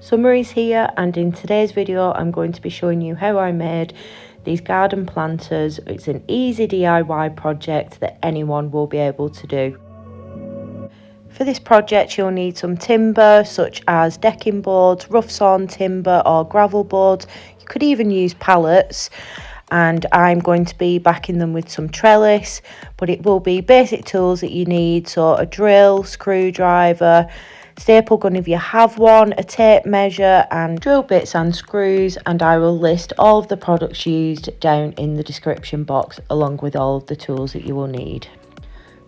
Summer is here, and in today's video I'm going to be showing you how I made these garden planters. It's an easy DIY project that anyone will be able to do. For this project you'll need some timber such as decking boards, rough sawn timber or gravel boards. You could even use pallets, and I'm going to be backing them with some trellis, but it will be basic tools that you need, so a drill, screwdriver, staple gun if you have one, a tape measure and drill bits and screws, and I will list all of the products used down in the description box along with all of the tools that you will need.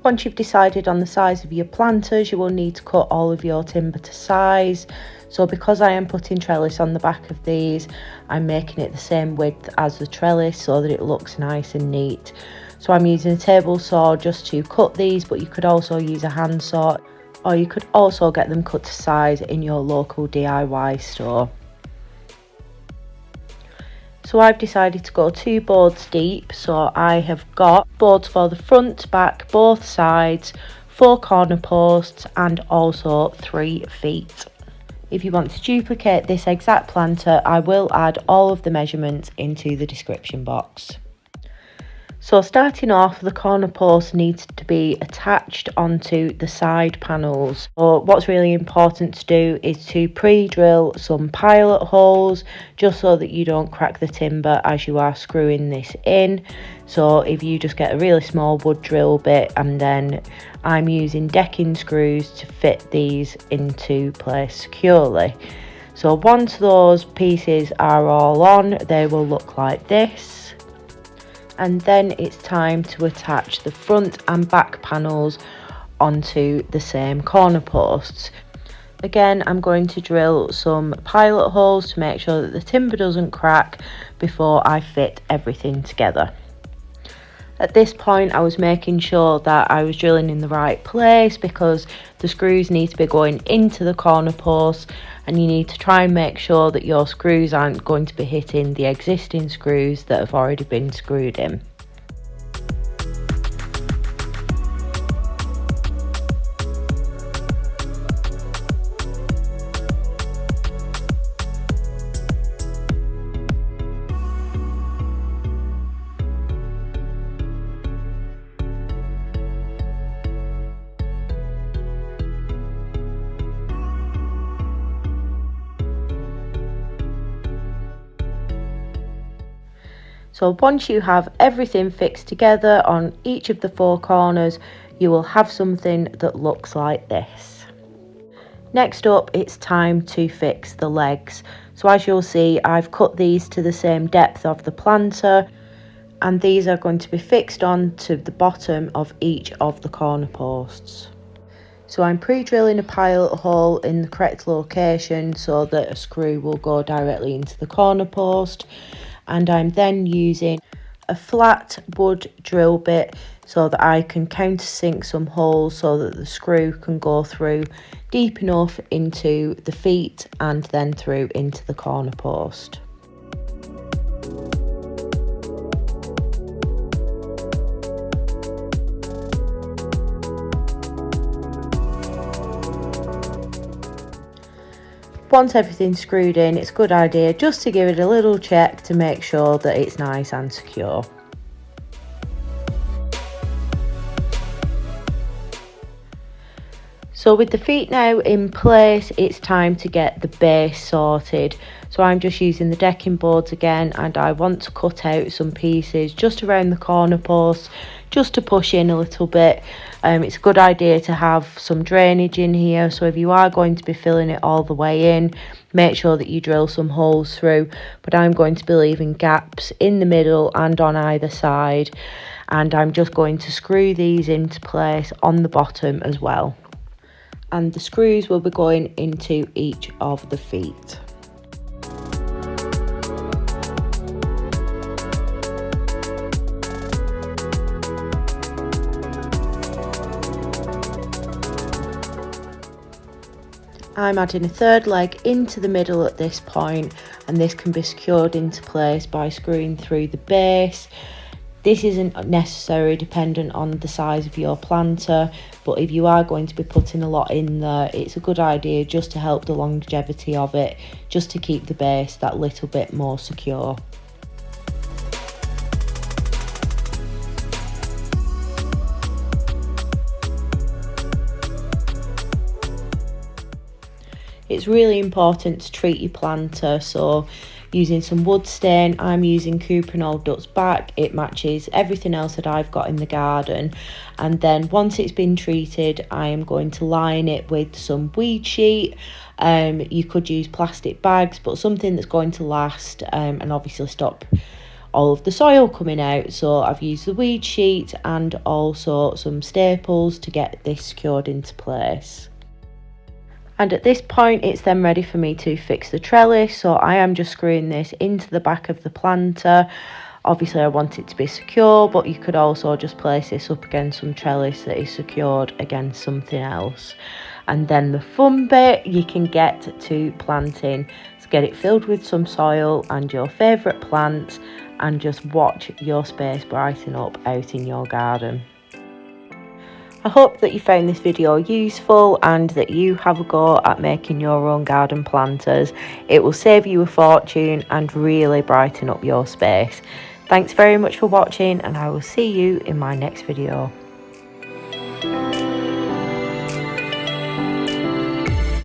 Once you've decided on the size of your planters, you will need to cut all of your timber to size. So because I am putting trellis on the back of these, I'm making it the same width as the trellis so that it looks nice and neat. So I'm using a table saw just to cut these, but you could also use a hand saw, or you could also get them cut to size in your local DIY store. So I've decided to go 2 boards deep, so I have got boards for the front, back, both sides, 4 corner posts and also 3 feet. If you want to duplicate this exact planter, I will add all of the measurements into the description box. So starting off, the corner post needs to be attached onto the side panels. So what's really important to do is to pre-drill some pilot holes just so that you don't crack the timber as you are screwing this in. So if you just get a really small wood drill bit, and then I'm using decking screws to fit these into place securely. So once those pieces are all on, they will look like this. And then it's time to attach the front and back panels onto the same corner posts. Again, I'm going to drill some pilot holes to make sure that the timber doesn't crack before I fit everything together. At this point I was making sure that I was drilling in the right place because the screws need to be going into the corner posts, and you need to try and make sure that your screws aren't going to be hitting the existing screws that have already been screwed in. So once you have everything fixed together on each of the 4 corners, you will have something that looks like this. Next up, it's time to fix the legs. So as you'll see, I've cut these to the same depth of the planter, and these are going to be fixed on to the bottom of each of the corner posts. So I'm pre-drilling a pilot hole in the correct location so that a screw will go directly into the corner post. And I'm then using a flat wood drill bit so that I can countersink some holes so that the screw can go through deep enough into the feet and then through into the corner post. Once everything's screwed in, it's a good idea just to give it a little check to make sure that it's nice and secure. So with the feet now in place, it's time to get the base sorted. So I'm just using the decking boards again, and I want to cut out some pieces just around the corner posts just to push in a little bit. It's a good idea to have some drainage in here, so if you are going to be filling it all the way in, make sure that you drill some holes through, but I'm going to be leaving gaps in the middle and on either side, and I'm just going to screw these into place on the bottom as well, and the screws will be going into each of the feet. I'm adding a third leg into the middle at this point, and this can be secured into place by screwing through the base. This isn't necessarily dependent on the size of your planter, but if you are going to be putting a lot in there, it's a good idea just to help the longevity of it, just to keep the base that little bit more secure. It's really important to treat your planter, so using some wood stain, I'm using Cuprinol Dutz Back. It matches everything else that I've got in the garden. And then once it's been treated, I am going to line it with some weed sheet. You could use plastic bags, but something that's going to last and obviously stop all of the soil coming out. So I've used the weed sheet and also some staples to get this secured into place. And at this point it's then ready for me to fix the trellis, so I am just screwing this into the back of the planter. Obviously I want it to be secure, but you could also just place this up against some trellis that is secured against something else. And then the fun bit, you can get to planting. So get it filled with some soil and your favourite plants and just watch your space brighten up out in your garden. I hope that you found this video useful and that you have a go at making your own garden planters. It will save you a fortune and really brighten up your space. Thanks very much for watching, and I will see you in my next video.